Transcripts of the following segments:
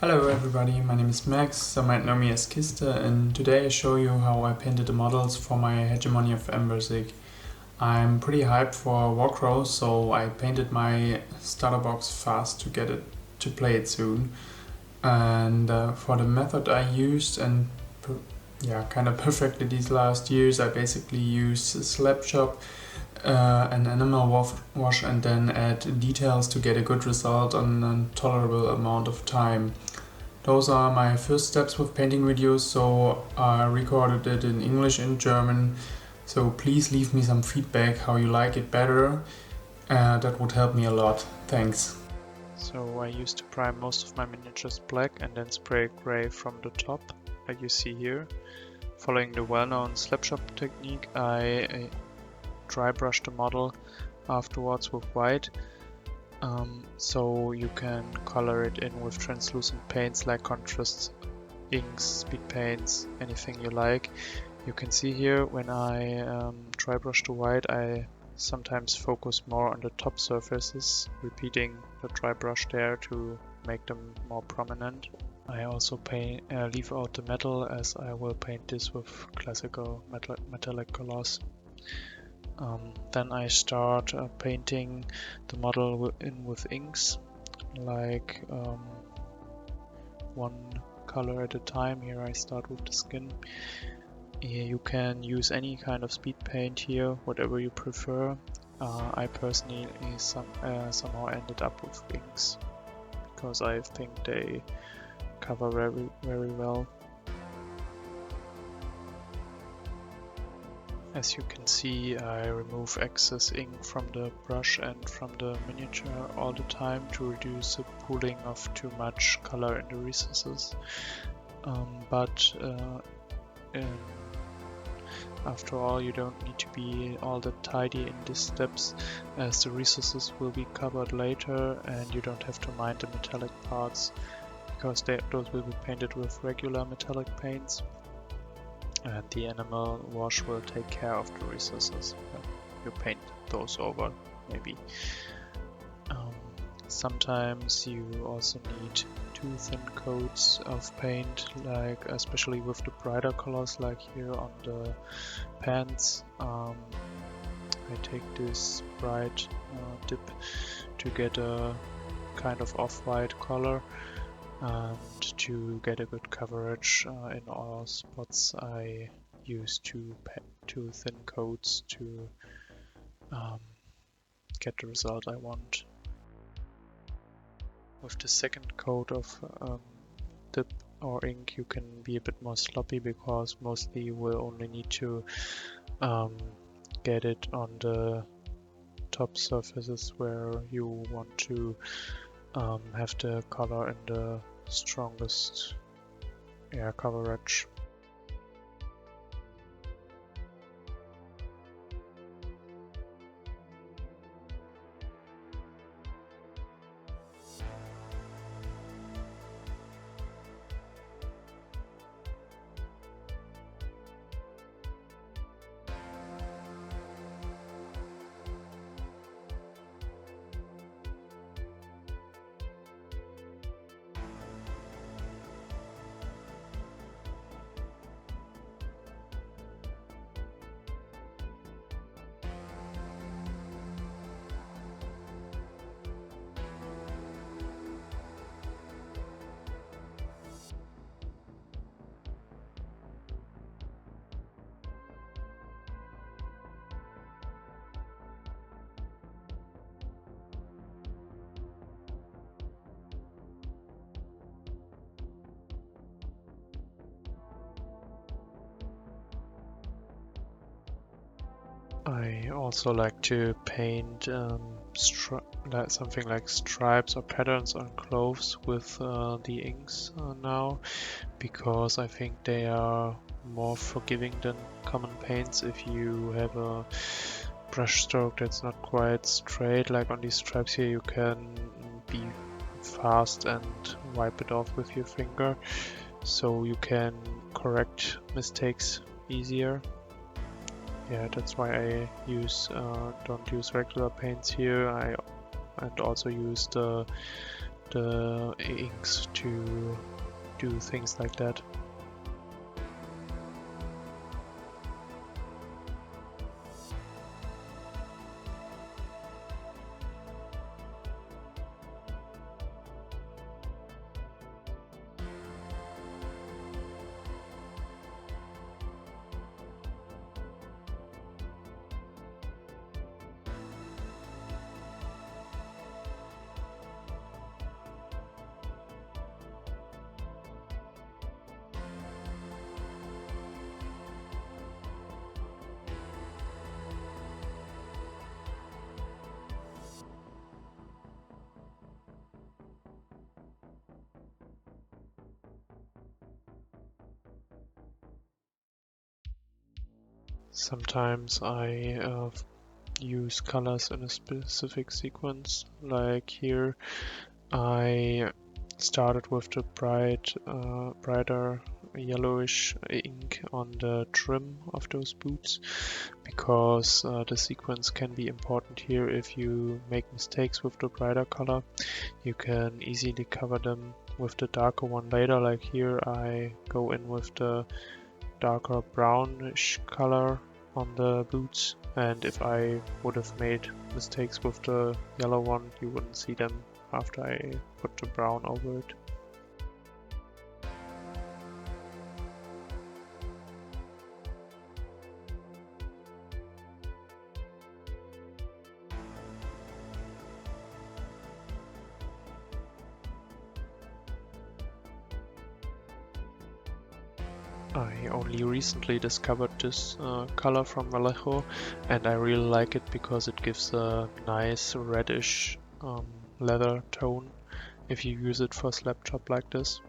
Hello everybody, my name is Max, some might know me as Kiste, and today I show you how I painted the models for my Hegemony of Embersig. I'm pretty hyped for Warcrow, so I painted my starter box fast to get it to play it soon. And for the method I used and kind of perfected these last years, I basically used Slapchop, an Enamel Wash, and then add details to get a good result on a tolerable amount of time. Those are my first steps with painting videos, so I recorded it in English and German. So please leave me some feedback how you like it better. That would help me a lot. Thanks. So I used to prime most of my miniatures black and then spray gray from the top, like you see here. Following the well-known Slapchop technique, I dry brushed the model afterwards with white. So you can color it in with translucent paints like contrasts, inks, speed paints, anything you like. You can see here when I dry brush the white, I sometimes focus more on the top surfaces, repeating the dry brush there to make them more prominent. I also leave out the metal, as I will paint this with classical metallic colors. Then I start painting the model in with inks, like one color at a time. Here I start with the skin. You can use any kind of speed paint here, whatever you prefer. I personally somehow ended up with inks because I think they cover very well. As you can see, I remove excess ink from the brush and from the miniature all the time to reduce the pooling of too much color in the recesses. After all, you don't need to be all that tidy in these steps, as the recesses will be covered later and you don't have to mind the metallic parts, because those will be painted with regular metallic paints. And the Enamel Wash will take care of the recesses when you paint those over, maybe. Sometimes you also need 2 thin coats of paint, like especially with the brighter colors, like here on the pants. I take this bright dip to get a kind of off-white color. And to get a good coverage in all spots, I use 2 thin coats to get the result I want. With the second coat of dip or ink, you can be a bit more sloppy, because mostly you will only need to get it on the top surfaces where you want to have the color in the strongest coverage. I also like to paint something like stripes or patterns on clothes with the inks now, because I think they are more forgiving than common paints. If you have a brush stroke that's not quite straight, like on these stripes here, you can be fast and wipe it off with your finger, so you can correct mistakes easier. Yeah, that's why I don't use regular paints here. And also use the the inks to do things like that. Sometimes I use colors in a specific sequence, like here I started with the brighter yellowish ink on the trim of those boots, because the sequence can be important here. If you make mistakes with the brighter color, you can easily cover them with the darker one later. Like here I go in with the darker brownish color on the boots, and if I would have made mistakes with the yellow one, you wouldn't see them after I put the brown over it. I only recently discovered this color from Vallejo, and I really like it because it gives a nice reddish leather tone if you use it for Slapchop like this.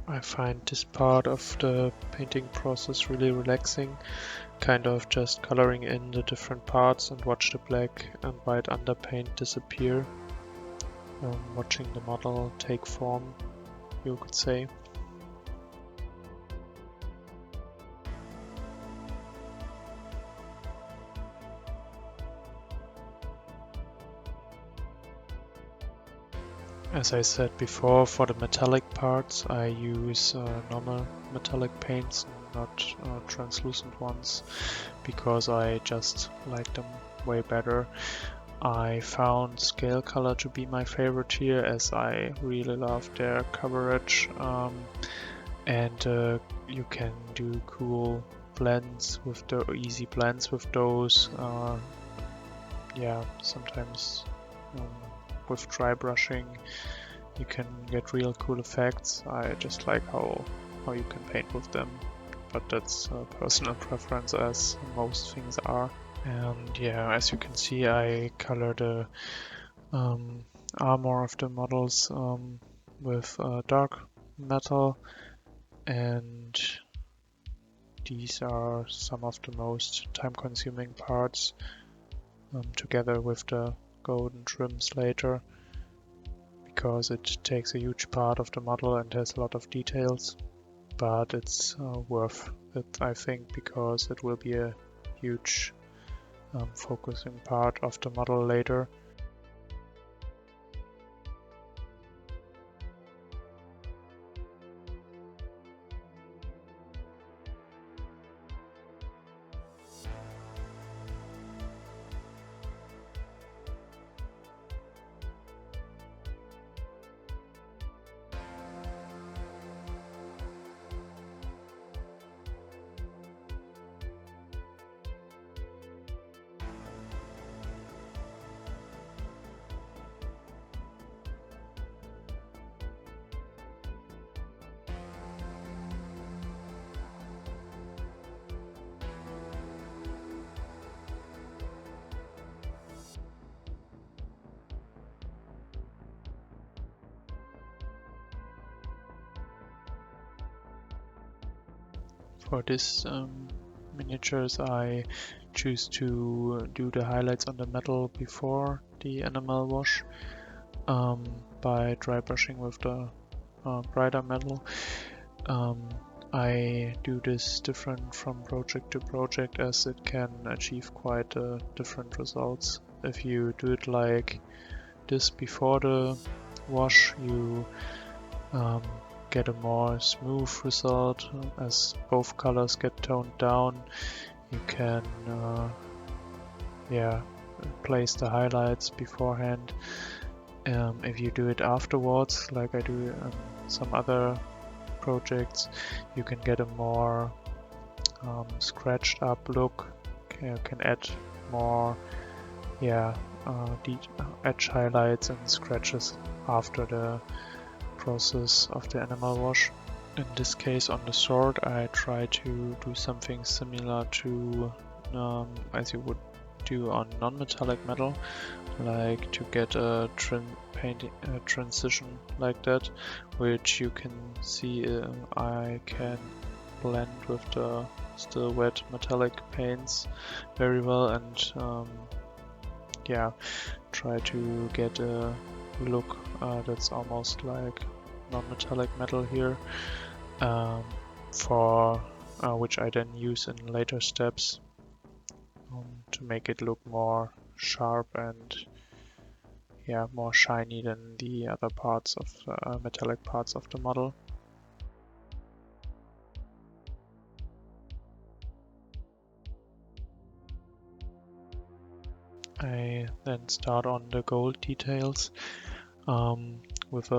I find this part of the painting process really relaxing, kind of just coloring in the different parts and watch the black and white underpaint disappear, watching the model take form, you could say. As I said before, for the metallic parts I use normal metallic paints, not translucent ones, because I just like them way better. I found scale color to be my favorite here, as I really love their coverage, and you can do cool blends with the easy blends with those. Yeah, sometimes with dry brushing you can get real cool effects. I just like how you can paint with them, but that's a personal preference, as most things are. And yeah, as you can see, I color the armor of the models with dark metal, and these are some of the most time-consuming parts, together with the golden trims later, because it takes a huge part of the model and has a lot of details. But it's worth it, I think, because it will be a huge focusing part of the model later. For this miniatures, I choose to do the highlights on the metal before the enamel wash by dry brushing with the brighter metal. I do this different from project to project as it can achieve quite different results. If you do it like this before the wash, you get a more smooth result as both colors get toned down. You can place the highlights beforehand. If you do it afterwards, like I do some other projects, you can get a more scratched up look. You can add more edge highlights and scratches after the process of the enamel wash. In this case on the sword, I try to do something similar to as you would do on non-metallic metal, like to get a transition like that, which you can see I can blend with the still wet metallic paints very well, and try to get a look that's almost like non-metallic metal here, for which I then use in later steps to make it look more sharp and more shiny than the other parts of metallic parts of the model. I then start on the gold details with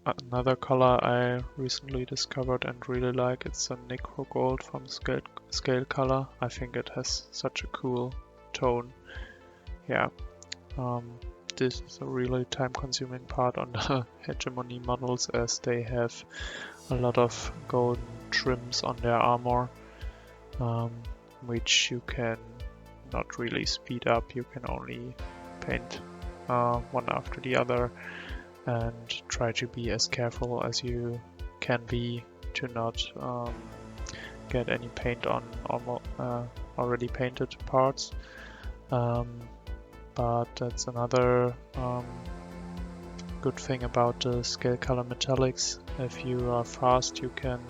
another color I recently discovered and really like. It's a Necro Gold from Scale Color. I think it has such a cool tone. This is a really time-consuming part on the Hegemony models, as they have a lot of golden trims on their armor, which you can not really speed up. You can only paint one after the other and try to be as careful as you can be to not get any paint on already painted parts. But that's another good thing about the Scale Color Metalics. If you are fast, you can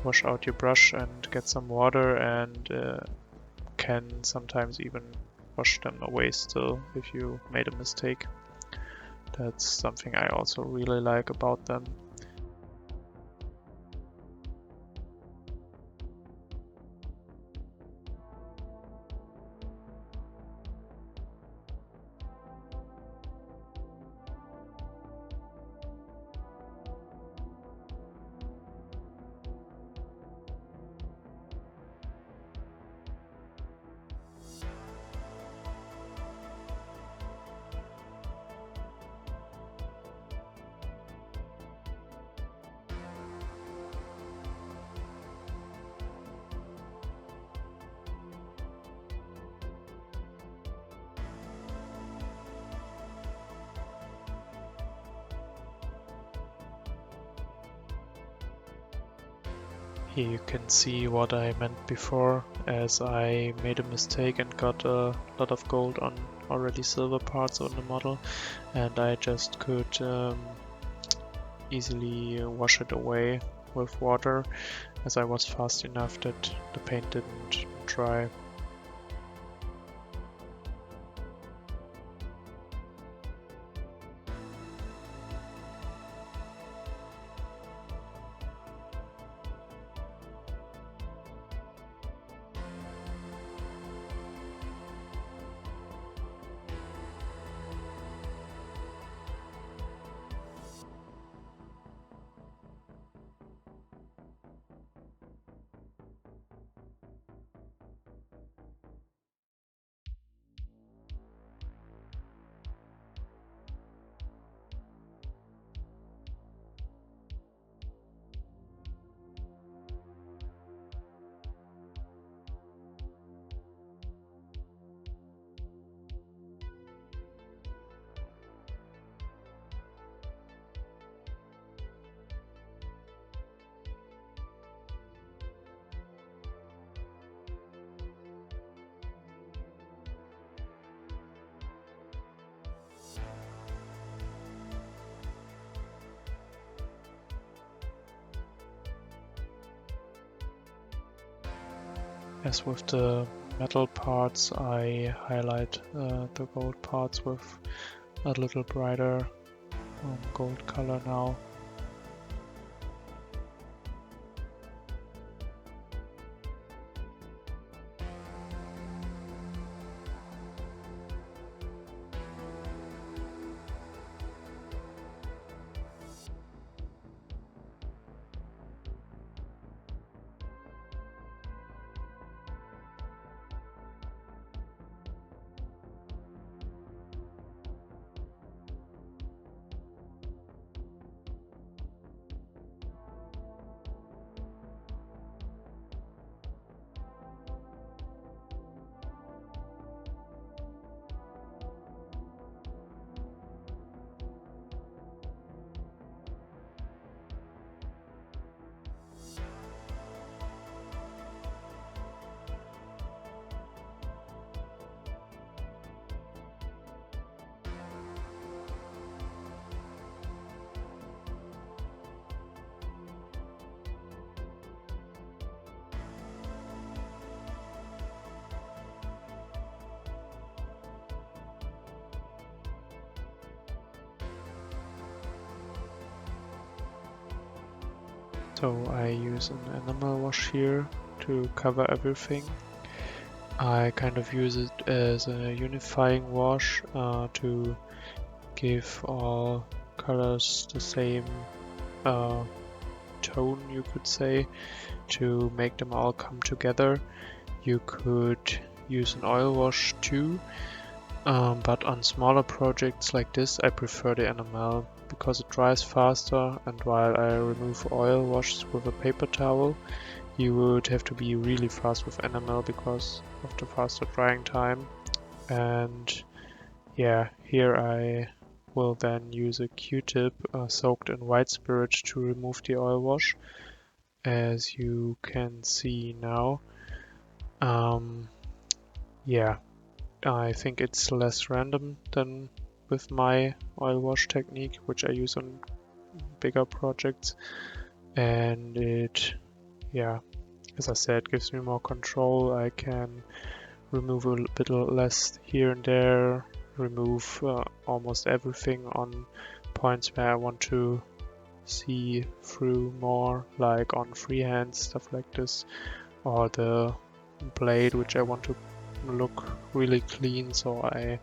wash out your brush and get some water, and can sometimes even wash them away still if you made a mistake. That's something I also really like about them. Here you can see what I meant before, as I made a mistake and got a lot of gold on already silver parts on the model, and I just could easily wash it away with water, as I was fast enough that the paint didn't dry. As with the metal parts, I highlight the gold parts with a little brighter gold color now. So I use an enamel wash here to cover everything. I kind of use it as a unifying wash to give all colors the same tone, you could say, to make them all come together. You could use an oil wash too, but on smaller projects like this I prefer the enamel because it dries faster, and while I remove oil washes with a paper towel, you would have to be really fast with enamel because of the faster drying time. And yeah, here I will then use a Q-tip soaked in white spirit to remove the oil wash, as you can see now. Yeah, I think it's less random than with my oil wash technique, which I use on bigger projects, and it, yeah, as I said, gives me more control. I can remove a bit less here and there, remove almost everything on points where I want to see through more, like on freehand, stuff like this, or the blade which I want to look really clean, so I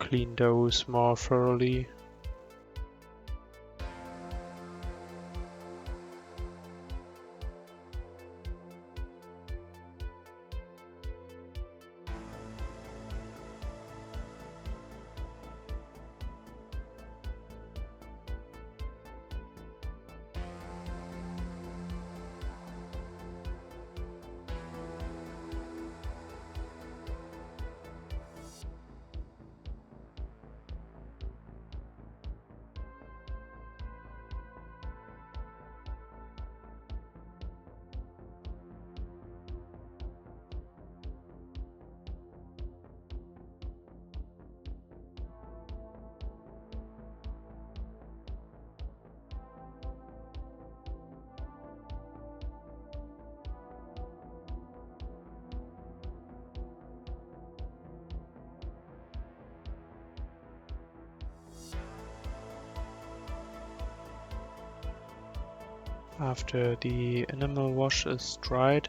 clean those more thoroughly. After the enamel wash is dried,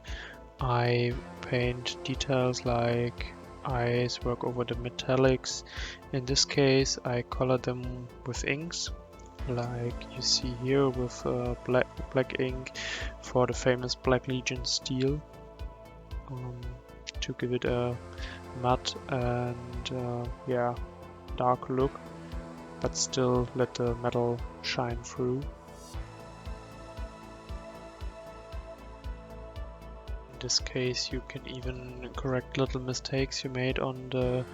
I paint details like eyes, work over the metallics. In this case, I color them with inks, like you see here with black ink for the famous Black Legion steel, to give it a matte and yeah, dark look, but still let the metal shine through. In this case, you can even correct little mistakes you made on the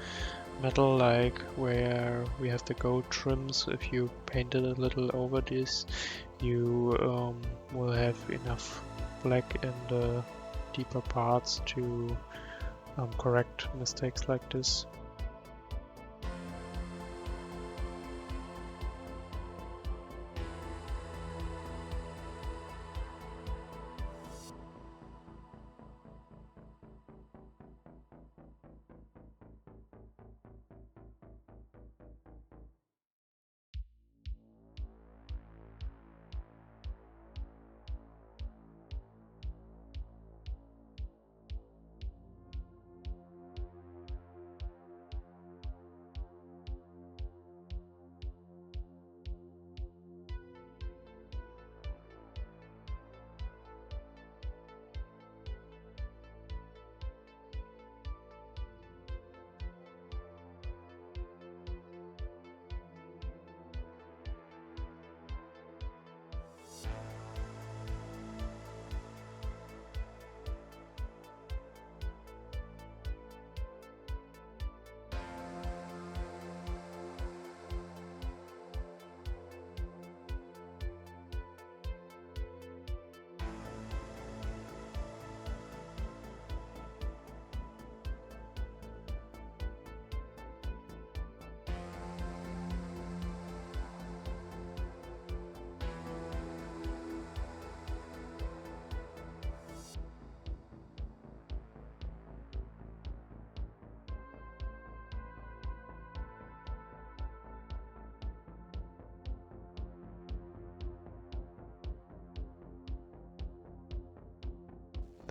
metal, like where we have the gold trims. If you painted a little over this, you will have enough black in the deeper parts to correct mistakes like this.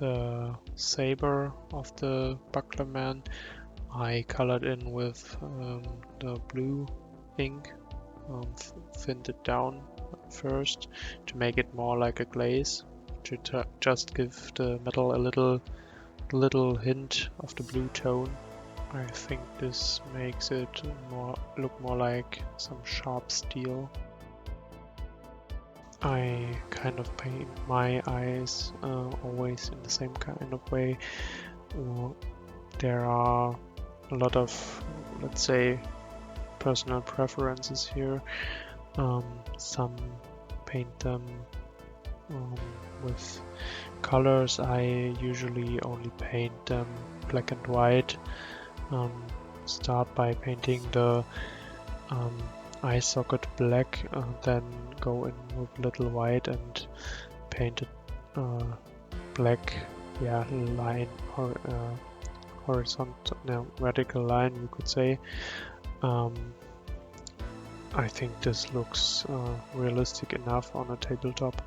the saber of the Bucklermen, I colored in with the blue ink, thinned it down first to make it more like a glaze, to just give the metal a little hint of the blue tone. I think this makes it look more like some sharp steel. I kind of paint my eyes always in the same kind of way. There are a lot of, let's say, personal preferences here. Some paint them with colors. I usually only paint them black and white. Start by painting the eye socket black, then go in with little white and paint it black, line or horizontal, no, vertical line, you could say. I think this looks realistic enough on a tabletop.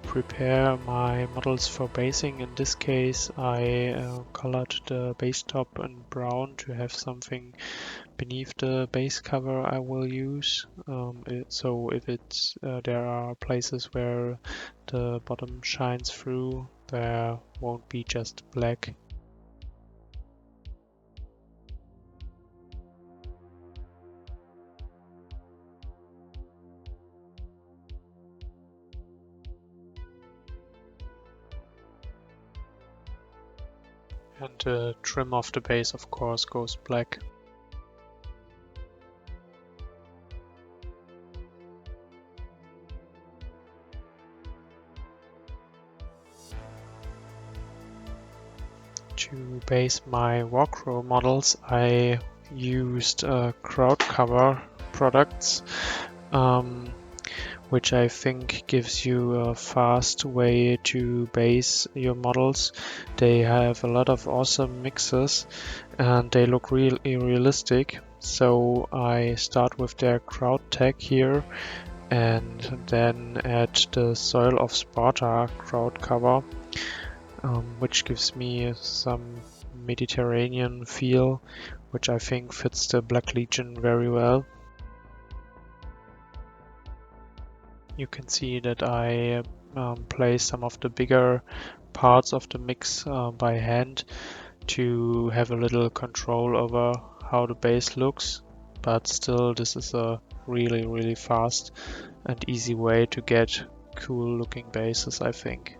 Prepare my models for basing. In this case, I colored the base top in brown to have something beneath the base cover I will use. So if there are places where the bottom shines through, there won't be just black. And the trim of the base, of course, goes black. To base my Warcrow models, I used crowd cover products, which I think gives you a fast way to base your models. They have a lot of awesome mixes and they look really realistic. So I start with their crowd tag here and then add the Soil of Sparta crowd cover, which gives me some Mediterranean feel, which I think fits the Black Legion very well. You can see that I place some of the bigger parts of the mix by hand to have a little control over how the base looks, but still this is a really fast and easy way to get cool looking bases, I think.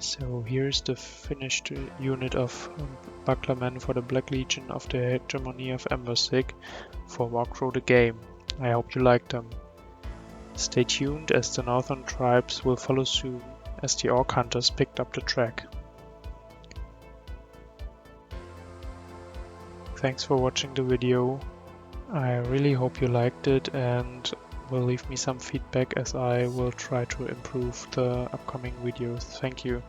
So here's the finished unit of Bucklermen for the Black Legion of the Hegemony of Embersig for Warcrow the game. I hope you liked them. Stay tuned as the northern tribes will follow soon as the Orc Hunters picked up the track. Thanks for watching the video. I really hope you liked it and will leave me some feedback as I will try to improve the upcoming videos. Thank you.